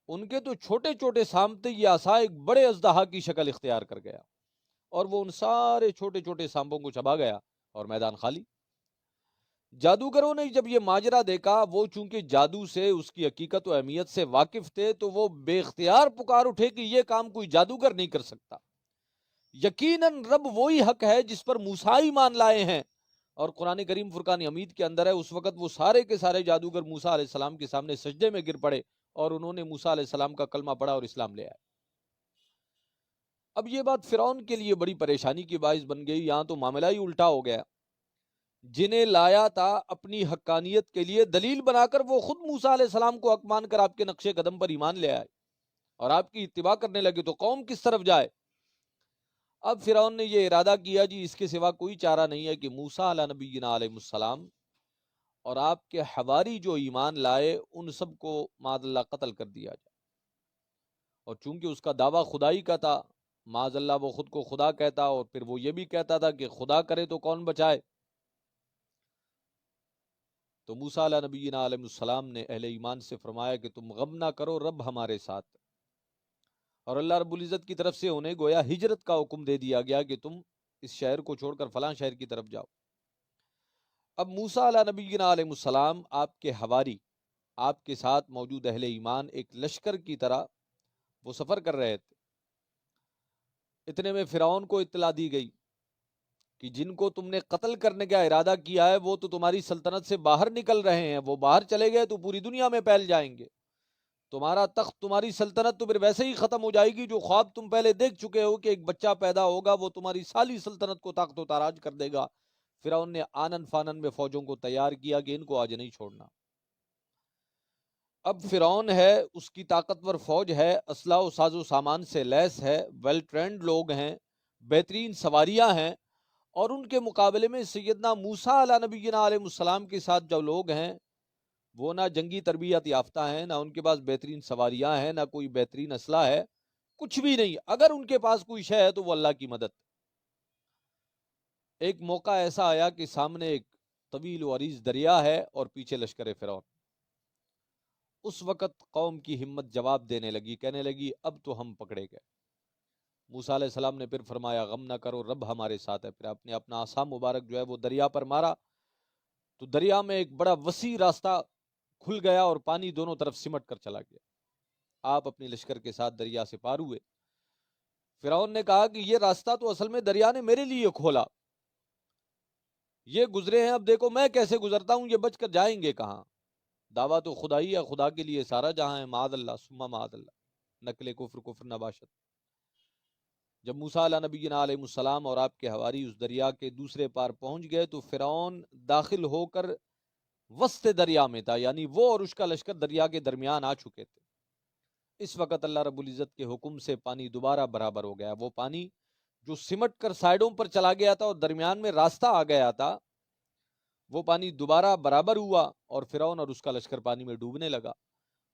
ان کے تو چھوٹے چھوٹے سانپ تھے، یہ عصا ایک بڑے اژدہا کی شکل اختیار کر گیا، اور وہ ان سارے چھوٹے چھوٹے سانپوں کو چبا گیا، اور میدان خالی۔ جادوگروں نے جب یہ ماجرا دیکھا، وہ چونکہ جادو سے، اس کی حقیقت و اہمیت سے واقف تھے، تو وہ بے اختیار پکار اٹھے کہ یہ کام کوئی جادوگر نہیں کر سکتا، یقیناً رب وہی حق ہے جس پر موسیٰ ایمان لائے ہیں۔ اور قرآن کریم فرقان حمید کے اندر ہے، اس وقت وہ سارے کے سارے جادوگر موسیٰ علیہ السلام کے سامنے سجدے میں گر پڑے، اور انہوں نے موسیٰ علیہ السلام کا کلمہ پڑھا اور اسلام لے آئے۔ اب یہ بات فرعون کے لیے بڑی پریشانی کی باعث بن گئی، یہاں تو معاملہ ہی الٹا ہو گیا۔ جنہیں لایا تھا اپنی حقانیت کے لیے دلیل بنا کر، وہ خود موسیٰ علیہ السلام کو حق مان کر آپ کے نقش قدم پر ایمان لے آئے اور آپ کی اتباع کرنے لگے، تو قوم کس طرف جائے؟ اب فرعون نے یہ ارادہ کیا، جی اس کے سوا کوئی چارہ نہیں ہے کہ موسیٰ علیہ نبینا علیہ السلام اور آپ کے حواری جو ایمان لائے ان سب کو معاذ اللہ قتل کر دیا جائے۔ اور چونکہ اس کا دعویٰ خدائی کا تھا، معاذ اللہ وہ خود کو خدا کہتا، اور پھر وہ یہ بھی کہتا تھا کہ خدا کرے تو کون بچائے۔ تو موسیٰ علیہ نبینا علیہ السلام نے اہل ایمان سے فرمایا کہ تم غم نہ کرو، رب ہمارے ساتھ۔ اور اللہ رب العزت کی طرف سے انہیں گویا ہجرت کا حکم دے دیا گیا کہ تم اس شہر کو چھوڑ کر فلاں شہر کی طرف جاؤ۔ اب موسیٰ علیہ نبینا علیہ السلام، آپ کے حواری، آپ کے ساتھ موجود اہل ایمان ایک لشکر کی طرح وہ سفر کر رہے تھے۔ اتنے میں فرعون کو اطلاع دی گئی کہ جن کو تم نے قتل کرنے کا ارادہ کیا ہے وہ تو تمہاری سلطنت سے باہر نکل رہے ہیں، وہ باہر چلے گئے تو پوری دنیا میں پھیل جائیں گے، تمہارا تخت، تمہاری سلطنت تو پھر ویسے ہی ختم ہو جائے گی۔ جو خواب تم پہلے دیکھ چکے ہو کہ ایک بچہ پیدا ہوگا، وہ تمہاری ساری سلطنت کو تاخت و تاراج کر دے گا۔ فرعون نے آنن فانن میں فوجوں کو تیار کیا کہ ان کو آج نہیں چھوڑنا۔ اب فرعون ہے، اس کی طاقتور فوج ہے، اسلحہ و ساز و سامان سے لیس ہے، ویل ٹرینڈ لوگ ہیں، بہترین سواریاں ہیں، اور ان کے مقابلے میں سیدنا موسیٰ علیہ نبینا علیہ السلام کے ساتھ جو لوگ ہیں وہ نہ جنگی تربیت یافتہ ہیں، نہ ان کے پاس بہترین سواریاں ہیں، نہ کوئی بہترین اسلحہ ہے، کچھ بھی نہیں۔ اگر ان کے پاس کوئی شے ہے تو وہ اللہ کی مدد۔ ایک موقع ایسا آیا کہ سامنے ایک طویل و عریض دریا ہے اور پیچھے لشکر فرعون۔ اس وقت قوم کی ہمت جواب دینے لگی، کہنے لگی اب تو ہم پکڑے گئے۔ موسیٰ علیہ السلام نے پھر فرمایا غم نہ کرو، رب ہمارے ساتھ ہے۔ پھر آپ نے اپنا عصا مبارک جو ہے وہ دریا پر مارا، تو دریا میں ایک بڑا وسیع راستہ کھل گیا اور پانی دونوں طرف سمٹ کر چلا گیا۔ آپ اپنی لشکر کے ساتھ دریا سے پار ہوئے۔ فرعون نے کہا کہ یہ راستہ تو اصل میں دریا نے میرے لیے کھولا، یہ گزرے ہیں، اب دیکھو میں کیسے گزرتا ہوں، یہ بچ کر جائیں گے کہاں؟ دعویٰ تو خدا ہی ہے، خدا کے لیے سارا جہاں ہے، معاذ اللہ ثم معاذ اللہ، نقل کفر کفر نباشت۔ جب موسیٰ علیہ نبینا علیہ السلام اور آپ کے حواری اس دریا کے دوسرے پار پہنچ گئے تو فرعون داخل ہو کر وسط دریا میں تھا، یعنی وہ اور اس کا لشکر دریا کے درمیان آ چکے تھے۔ اس وقت اللہ رب العزت کے حکم سے پانی دوبارہ برابر ہو گیا۔ وہ پانی جو سمٹ کر سائیڈوں پر چلا گیا تھا اور درمیان میں راستہ آ گیا تھا، وہ پانی دوبارہ برابر ہوا اور فرعون اور اس کا لشکر پانی میں ڈوبنے لگا۔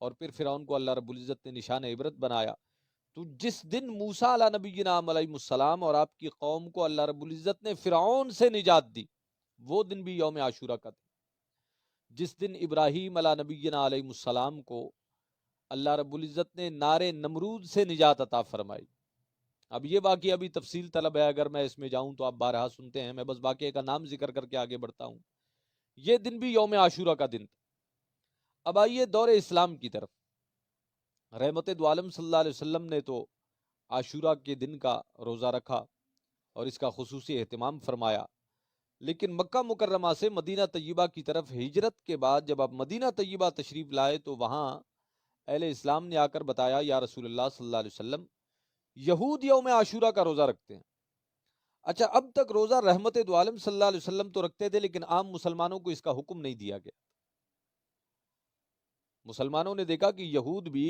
اور پھر فرعون کو اللہ رب العزت نے نشان عبرت بنایا۔ تو جس دن موسیٰ علیہ نبینا علیہ السلام اور آپ کی قوم کو اللہ رب العزت نے فرعون سے نجات دی، وہ دن بھی یوم عاشورہ کا تھا۔ جس دن ابراہیم علیہ نبینا علیہ السلام کو اللہ رب العزت نے نار نمرود سے نجات عطا فرمائی۔ اب یہ واقعہ بھی تفصیل طلب ہے، اگر میں اس میں جاؤں تو آپ بارہا سنتے ہیں، میں بس واقعے کا نام ذکر کر کے آگے بڑھتا ہوں۔ یہ دن بھی یوم عاشورہ کا دن تھا۔ اب آئیے دور اسلام کی طرف۔ رحمت دو عالم صلی اللہ علیہ وسلم نے تو عاشورہ کے دن کا روزہ رکھا اور اس کا خصوصی اہتمام فرمایا، لیکن مکہ مکرمہ سے مدینہ طیبہ کی طرف ہجرت کے بعد جب آپ مدینہ طیبہ تشریف لائے تو وہاں اہل اسلام نے آ کر بتایا یا رسول اللہ صلی اللہ علیہ وسلم یہود یوم عاشورہ کا روزہ رکھتے ہیں۔ اچھا، اب تک روزہ رحمت دو عالم صلی اللہ علیہ وسلم تو رکھتے تھے، لیکن عام مسلمانوں کو اس کا حکم نہیں دیا گیا۔ مسلمانوں نے دیکھا کہ یہود بھی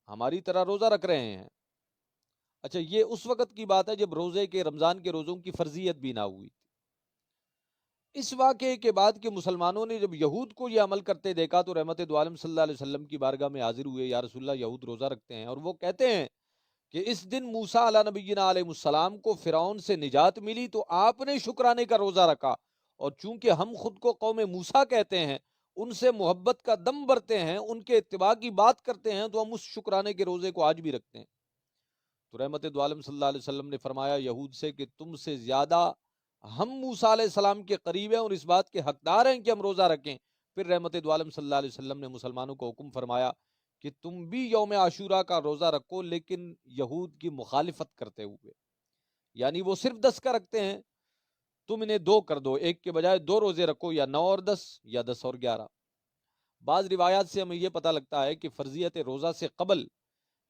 ہماری طرح روزہ رکھ رہے ہیں۔ اچھا، یہ اس وقت کی بات ہے جب روزے کے رمضان کے روزوں کی فرضیت بھی نہ ہوئی تھی۔ اس واقعے کے بعد کہ مسلمانوں نے جب یہود کو یہ عمل کرتے دیکھا تو رحمت دو عالم صلی اللہ علیہ وسلم کی بارگاہ میں حاضر ہوئے، یا رسول اللہ یہود روزہ رکھتے ہیں، اور وہ کہتے ہیں کہ اس دن موسیٰ علیہ نبینا علیہ السلام کو فرعون سے نجات ملی تو آپ نے شکرانے کا روزہ رکھا، اور چونکہ ہم خود کو قوم موسیٰ کہتے ہیں، ان سے محبت کا دم برتے ہیں، ان کے اتباع کی بات کرتے ہیں، تو ہم اس شکرانے کے روزے کو آج بھی رکھتے ہیں۔ تو رحمت دو عالم صلی اللہ علیہ وسلم نے فرمایا یہود سے کہ تم سے زیادہ ہم موسیٰ علیہ السلام کے قریب ہیں اور اس بات کے حقدار ہیں کہ ہم روزہ رکھیں۔ پھر رحمت دو عالم صلی اللہ علیہ وسلم نے مسلمانوں کو حکم فرمایا کہ تم بھی یوم عاشورہ کا روزہ رکھو، لیکن یہود کی مخالفت کرتے ہوئے، یعنی وہ صرف 10 کا رکھتے ہیں، تم انہیں 2 کر دو، ایک کے بجائے 2 روزے رکھو، یا 9 اور 10 یا 10 اور 11۔ بعض روایات سے ہمیں یہ پتہ لگتا ہے کہ فرضیت روزہ سے قبل،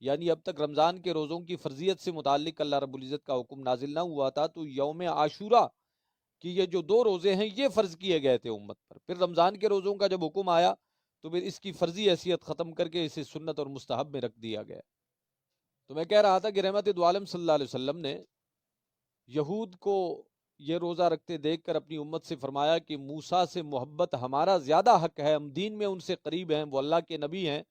یعنی اب تک رمضان کے روزوں کی فرضیت سے متعلق اللہ رب العزت کا حکم نازل نہ ہوا تھا، تو یوم عاشورہ کہ یہ جو 2 روزے ہیں یہ فرض کیے گئے تھے امت پر۔ پھر رمضان کے روزوں کا جب حکم آیا تو پھر اس کی فرضی حیثیت ختم کر کے اسے سنت اور مستحب میں رکھ دیا گیا۔ تو میں کہہ رہا تھا کہ رحمت دو عالم صلی اللہ علیہ وسلم نے یہود کو یہ روزہ رکھتے دیکھ کر اپنی امت سے فرمایا کہ موسیٰ سے محبت ہمارا زیادہ حق ہے، ہم دین میں ان سے قریب ہیں، وہ اللہ کے نبی ہیں۔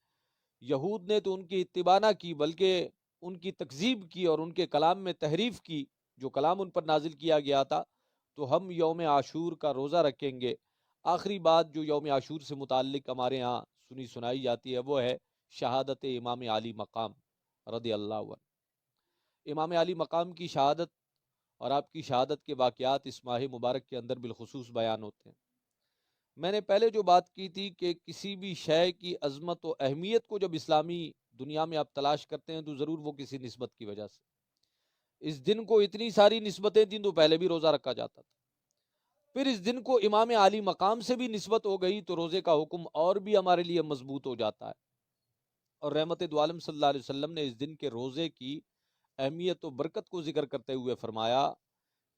یہود نے تو ان کی اتباع نہ کی بلکہ ان کی تکذیب کی اور ان کے کلام میں تحریف کی، جو کلام ان پر نازل کیا گیا تھا۔ تو ہم یوم عاشور کا روزہ رکھیں گے۔ آخری بات جو یوم عاشور سے متعلق ہمارے ہاں سنی سنائی جاتی ہے وہ ہے شہادت امام علی مقام رضی اللہ عنہ۔ امام علی مقام کی شہادت اور آپ کی شہادت کے واقعات اس ماہ مبارک کے اندر بالخصوص بیان ہوتے ہیں۔ میں نے پہلے جو بات کی تھی کہ کسی بھی شے کی عظمت و اہمیت کو جب اسلامی دنیا میں آپ تلاش کرتے ہیں تو ضرور وہ کسی نسبت کی وجہ سے۔ اس دن کو اتنی ساری نسبتیں تھیں تو پہلے بھی روزہ رکھا جاتا تھا، پھر اس دن کو امام علی مقام سے بھی نسبت ہو گئی تو روزے کا حکم اور بھی ہمارے لیے مضبوط ہو جاتا ہے۔ اور رحمت دو عالم صلی اللہ علیہ وسلم نے اس دن کے روزے کی اہمیت و برکت کو ذکر کرتے ہوئے فرمایا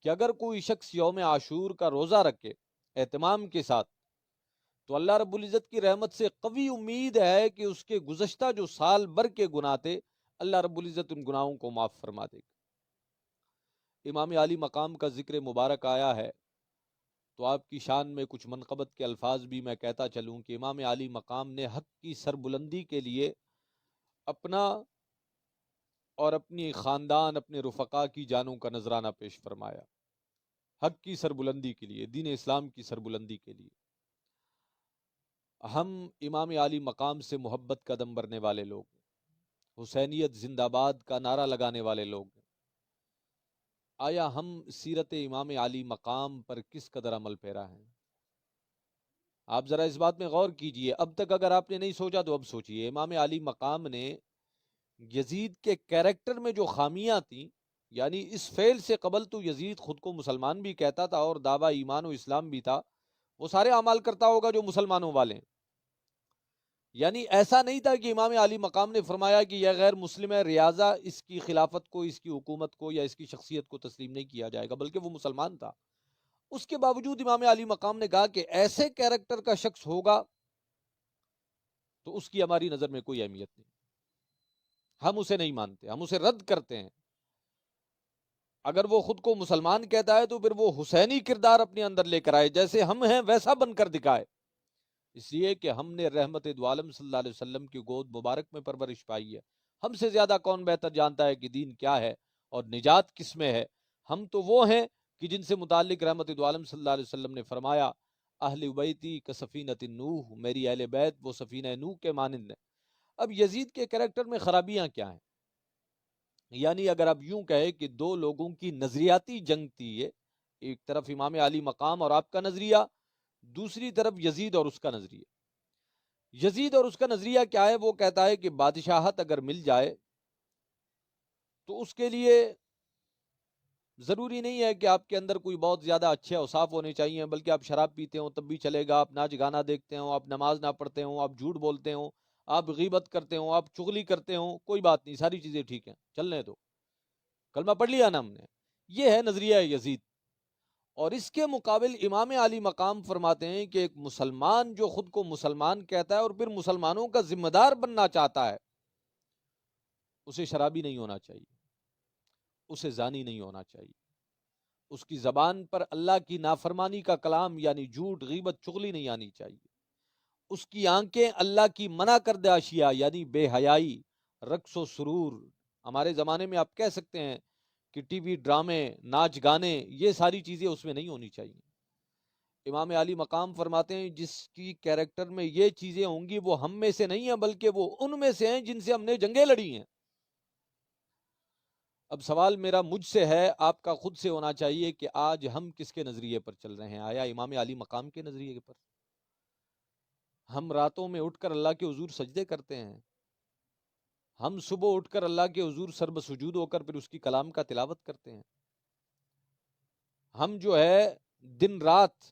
کہ اگر کوئی شخص یوم عاشور کا روزہ رکھے اہتمام کے ساتھ تو اللہ رب العزت کی رحمت سے قوی امید ہے کہ اس کے گزشتہ جو سال بھر کے گناہ تھے اللہ رب العزت ان گناہوں کو معاف فرما دے گا۔ امام علی مقام کا ذکر مبارک آیا ہے تو آپ کی شان میں کچھ منقبت کے الفاظ بھی میں کہتا چلوں کہ امام علی مقام نے حق کی سربلندی کے لیے اپنا اور اپنی خاندان، اپنے رفقا کی جانوں کا نذرانہ پیش فرمایا، حق کی سربلندی کے لیے، دین اسلام کی سربلندی کے لیے۔ ہم امام علی مقام سے محبت کا دم بھرنے والے لوگ ہیں، حسینیت زندہ باد کا نعرہ لگانے والے لوگ ہیں۔ آیا ہم سیرت امام علی مقام پر کس قدر عمل پیرا ہیں؟ آپ ذرا اس بات میں غور کیجئے، اب تک اگر آپ نے نہیں سوچا تو اب سوچئے۔ امام علی مقام نے یزید کے کیریکٹر میں جو خامیاں تھیں، یعنی اس فعل سے قبل تو یزید خود کو مسلمان بھی کہتا تھا اور دعویٰ ایمان و اسلام بھی تھا، وہ سارے اعمال کرتا ہوگا جو مسلمانوں والے ہیں، یعنی ایسا نہیں تھا کہ امام علی مقام نے فرمایا کہ یہ غیر مسلم ہے ریاضہ اس کی خلافت کو، اس کی حکومت کو یا اس کی شخصیت کو تسلیم نہیں کیا جائے گا، بلکہ وہ مسلمان تھا۔ اس کے باوجود امام علی مقام نے کہا کہ ایسے کیریکٹر کا شخص ہوگا تو اس کی ہماری نظر میں کوئی اہمیت نہیں، ہم اسے نہیں مانتے، ہم اسے رد کرتے ہیں۔ اگر وہ خود کو مسلمان کہتا ہے تو پھر وہ حسینی کردار اپنے اندر لے کر آئے، جیسے ہم ہیں ویسا بن کر دکھائے، اس لیے کہ ہم نے رحمت دو عالم صلی اللہ علیہ وسلم کی گود مبارک میں پرورش پائی ہے۔ ہم سے زیادہ کون بہتر جانتا ہے کہ دین کیا ہے اور نجات کس میں ہے؟ ہم تو وہ ہیں کہ جن سے متعلق رحمت دو عالم صلی اللہ علیہ وسلم نے فرمایا اہل بیتی کسفینۃ نوح، میری اہل بیت وہ سفینہ نوح کے مانند ہیں۔ اب یزید کے کریکٹر میں خرابیاں کیا ہیں؟ یعنی اگر آپ یوں کہے کہ 2 لوگوں کی نظریاتی جنگ تھی، یہ ایک طرف امام علی مقام اور آپ کا نظریہ، دوسری طرف یزید اور اس کا نظریہ۔ یزید اور اس کا نظریہ کیا ہے؟ وہ کہتا ہے کہ بادشاہت اگر مل جائے تو اس کے لیے ضروری نہیں ہے کہ آپ کے اندر کوئی بہت زیادہ اچھے اوصاف ہونے چاہیے، بلکہ آپ شراب پیتے ہوں تب بھی چلے گا، آپ ناچ گانا دیکھتے ہوں، آپ نماز نہ پڑھتے ہوں، آپ جھوٹ بولتے ہوں، آپ غیبت کرتے ہوں، آپ چغلی کرتے ہوں، کوئی بات نہیں، ساری چیزیں ٹھیک ہیں، چلنے دو۔ کلمہ پڑھ لیا نا ہم نے. یہ ہے نظریہ یزید. اور اس کے مقابل امام علی مقام فرماتے ہیں کہ ایک مسلمان جو خود کو مسلمان کہتا ہے اور پھر مسلمانوں کا ذمہ دار بننا چاہتا ہے، اسے شرابی نہیں ہونا چاہیے، اسے زانی نہیں ہونا چاہیے، اس کی زبان پر اللہ کی نافرمانی کا کلام یعنی جھوٹ، غیبت، چغلی نہیں آنی چاہیے، اس کی آنکھیں اللہ کی منع کردہ اشیاء یعنی بے حیائی، رقص و سرور، ہمارے زمانے میں آپ کہہ سکتے ہیں کہ ٹی وی ڈرامے، ناچ گانے، یہ ساری چیزیں اس میں نہیں ہونی چاہیے. امام علی مقام فرماتے ہیں جس کی کیریکٹر میں یہ چیزیں ہوں گی وہ ہم میں سے نہیں ہیں بلکہ وہ ان میں سے ہیں جن سے ہم نے جنگیں لڑی ہیں. اب سوال میرا مجھ سے ہے، آپ کا خود سے ہونا چاہیے کہ آج ہم کس کے نظریے پر چل رہے ہیں؟ آیا امام علی مقام کے نظریے پر؟ ہم راتوں میں اٹھ کر اللہ کے حضور سجدے کرتے ہیں، ہم صبح اٹھ کر اللہ کے حضور سرب سجود ہو کر پھر اس کی کلام کا تلاوت کرتے ہیں، ہم جو ہے دن رات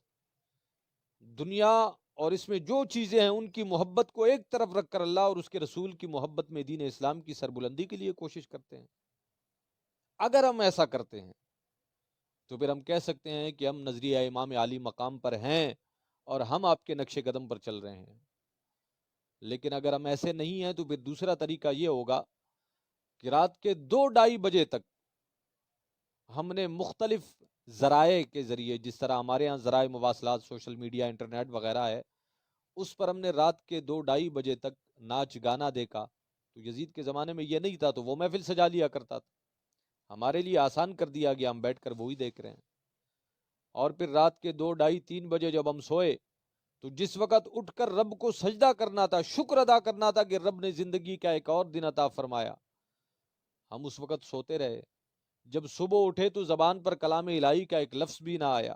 دنیا اور اس میں جو چیزیں ہیں ان کی محبت کو ایک طرف رکھ کر اللہ اور اس کے رسول کی محبت میں دین اسلام کی سربلندی کے لیے کوشش کرتے ہیں. اگر ہم ایسا کرتے ہیں تو پھر ہم کہہ سکتے ہیں کہ ہم نظریہ امام علی مقام پر ہیں اور ہم آپ کے نقش قدم پر چل رہے ہیں. لیکن اگر ہم ایسے نہیں ہیں تو پھر دوسرا طریقہ یہ ہوگا کہ رات کے 2-2:30 بجے تک ہم نے مختلف ذرائع کے ذریعے، جس طرح ہمارے ہاں ذرائع مواصلات، سوشل میڈیا، انٹرنیٹ وغیرہ ہے، اس پر ہم نے رات کے 2-2:30 بجے تک ناچ گانا دیکھا. تو یزید کے زمانے میں یہ نہیں تھا تو وہ محفل سجا لیا کرتا تھا، ہمارے لیے آسان کر دیا گیا، ہم بیٹھ کر وہی دیکھ رہے ہیں. اور پھر رات کے 2-2:30-3 بجے جب ہم سوئے تو جس وقت اٹھ کر رب کو سجدہ کرنا تھا، شکر ادا کرنا تھا کہ رب نے زندگی کا ایک اور دن عطا فرمایا، ہم اس وقت سوتے رہے. جب صبح اٹھے تو زبان پر کلام الہی کا ایک لفظ بھی نہ آیا.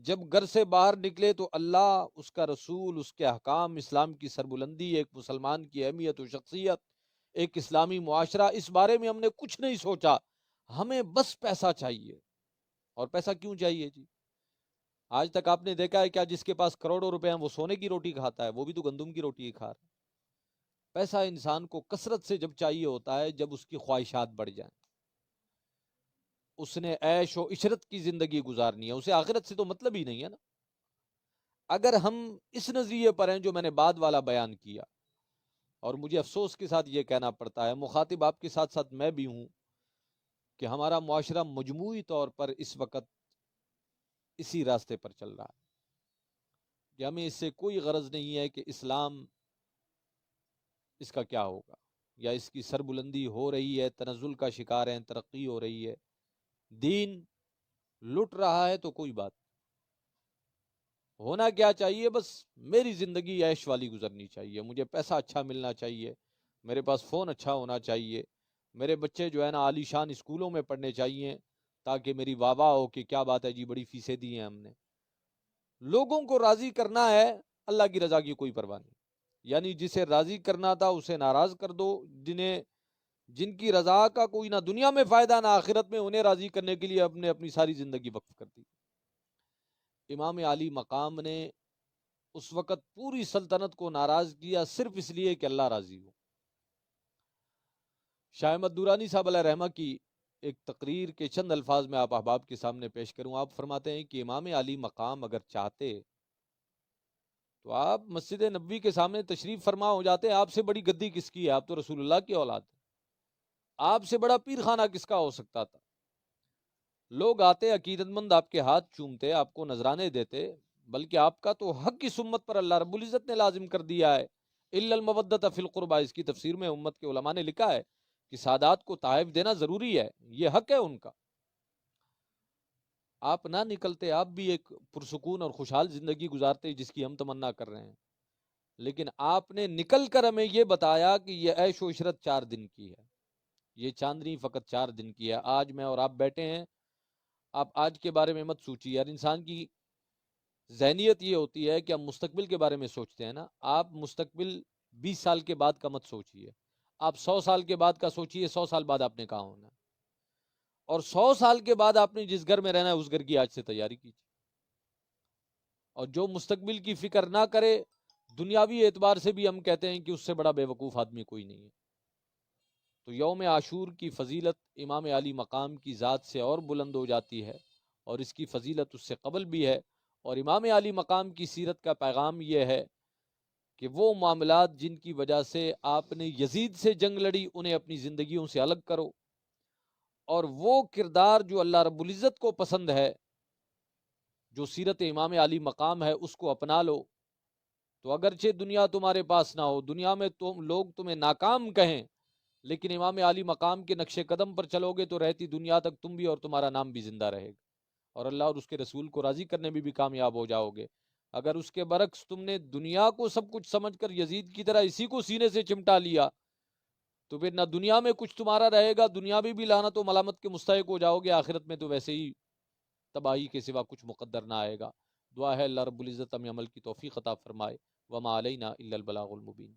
جب گھر سے باہر نکلے تو اللہ، اس کا رسول، اس کے احکام، اسلام کی سربلندی، ایک مسلمان کی اہمیت و شخصیت، ایک اسلامی معاشرہ، اس بارے میں ہم نے کچھ نہیں سوچا. ہمیں بس پیسہ چاہیے. اور پیسہ کیوں چاہیے جی؟ آج تک آپ نے دیکھا ہے کیا جس کے پاس کروڑوں روپے ہیں وہ سونے کی روٹی کھاتا ہے؟ وہ بھی تو گندم کی روٹی ہی کھا رہا ہے. پیسہ انسان کو کثرت سے جب چاہیے ہوتا ہے جب اس کی خواہشات بڑھ جائیں. اس نے عیش و عشرت کی زندگی گزارنی ہے، اسے آخرت سے تو مطلب ہی نہیں ہے نا. اگر ہم اس نظریے پر ہیں جو میں نے بعد والا بیان کیا، اور مجھے افسوس کے ساتھ یہ کہنا پڑتا ہے، مخاطب آپ کے ساتھ ساتھ میں بھی ہوں، کہ ہمارا معاشرہ مجموعی طور پر اس وقت اسی راستے پر چل رہا ہے کہ ہمیں اس سے کوئی غرض نہیں ہے کہ اسلام اس کا کیا ہوگا، یا اس کی سربلندی ہو رہی ہے، تنزل کا شکار ہے، ترقی ہو رہی ہے، دین لٹ رہا ہے، تو کوئی بات. ہونا کیا چاہیے؟ بس میری زندگی عیش والی گزرنی چاہیے، مجھے پیسہ اچھا ملنا چاہیے، میرے پاس فون اچھا ہونا چاہیے، میرے بچے جو ہے نا عالی شان اسکولوں میں پڑھنے چاہیے، تاکہ میری واہ واہ ہو کہ کیا بات ہے جی، بڑی فیسیں دی ہیں ہم نے. لوگوں کو راضی کرنا ہے، اللہ کی رضا کی کوئی پرواہ نہیں. یعنی جسے راضی کرنا تھا اسے ناراض کر دو. جن کی رضا کا کوئی نہ دنیا میں فائدہ نہ آخرت میں، انہیں راضی کرنے کے لیے اپنی ساری زندگی وقف کر دی. امام علی مقام نے اس وقت پوری سلطنت کو ناراض کیا صرف اس لیے کہ اللہ راضی ہو. شاہ احمد دورانی صاحب علیہ رحمہ کی ایک تقریر کے چند الفاظ میں آپ احباب کے سامنے پیش کروں. آپ فرماتے ہیں کہ امام علی مقام اگر چاہتے تو آپ مسجد نبوی کے سامنے تشریف فرما ہو جاتے. آپ سے بڑی گدی کس کی ہے؟ آپ تو رسول اللہ کی اولاد ہیں. آپ سے بڑا پیر خانہ کس کا ہو سکتا تھا؟ لوگ آتے عقیدت مند، آپ کے ہاتھ چومتے، آپ کو نذرانے دیتے، بلکہ آپ کا تو حق اس امت پر اللہ رب العزت نے لازم کر دیا ہے. الا المودۃ فی القربى، اس کی تفسیر میں امت کے علماء نے لکھا ہے کہ سادات کو تحائف دینا ضروری ہے، یہ حق ہے ان کا. آپ نہ نکلتے، آپ بھی ایک پرسکون اور خوشحال زندگی گزارتے جس کی ہم تمنا کر رہے ہیں. لیکن آپ نے نکل کر ہمیں یہ بتایا کہ یہ عیش و عشرت 4 دن کی ہے، یہ چاندنی فقط 4 دن کی ہے. آج میں اور آپ بیٹھے ہیں، آپ آج کے بارے میں مت سوچیے. یار انسان کی ذہنیت یہ ہوتی ہے کہ ہم مستقبل کے بارے میں سوچتے ہیں نا. آپ مستقبل 20 سال کے بعد کا مت سوچیے، آپ 100 سال کے بعد کا سوچیے. 100 سال بعد آپ نے کہاں ہونا ہے، اور 100 سال کے بعد آپ نے جس گھر میں رہنا ہے اس گھر کی آج سے تیاری کیجیے. اور جو مستقبل کی فکر نہ کرے، دنیاوی اعتبار سے بھی ہم کہتے ہیں کہ اس سے بڑا بے وقوف آدمی کوئی نہیں ہے. تو یوم عاشور کی فضیلت امام علی مقام کی ذات سے اور بلند ہو جاتی ہے، اور اس کی فضیلت اس سے قبل بھی ہے۔ اور امام علی مقام کی سیرت کا پیغام یہ ہے کہ وہ معاملات جن کی وجہ سے آپ نے یزید سے جنگ لڑی انہیں اپنی زندگیوں سے الگ کرو، اور وہ کردار جو اللہ رب العزت کو پسند ہے، جو سیرت امام علی مقام ہے، اس کو اپنا لو۔ تو اگرچہ دنیا تمہارے پاس نہ ہو، دنیا میں لوگ تمہیں ناکام کہیں، لیکن امام علی مقام کے نقش قدم پر چلو گے تو رہتی دنیا تک تم بھی اور تمہارا نام بھی زندہ رہے گا، اور اللہ اور اس کے رسول کو راضی کرنے میں بھی کامیاب ہو جاؤ گے۔ اگر اس کے برعکس تم نے دنیا کو سب کچھ سمجھ کر یزید کی طرح اسی کو سینے سے چمٹا لیا، تو پھر نہ دنیا میں کچھ تمہارا رہے گا، دنیا میں بھی لعنت و ملامت کے مستحق ہو جاؤ گے، آخرت میں تو ویسے ہی تباہی کے سوا کچھ مقدر نہ آئے گا۔ دعا ہے اللہ رب العزت ہمیں عمل کی توفیق عطا فرمائے۔ وما علینا الا البلاغ المبین۔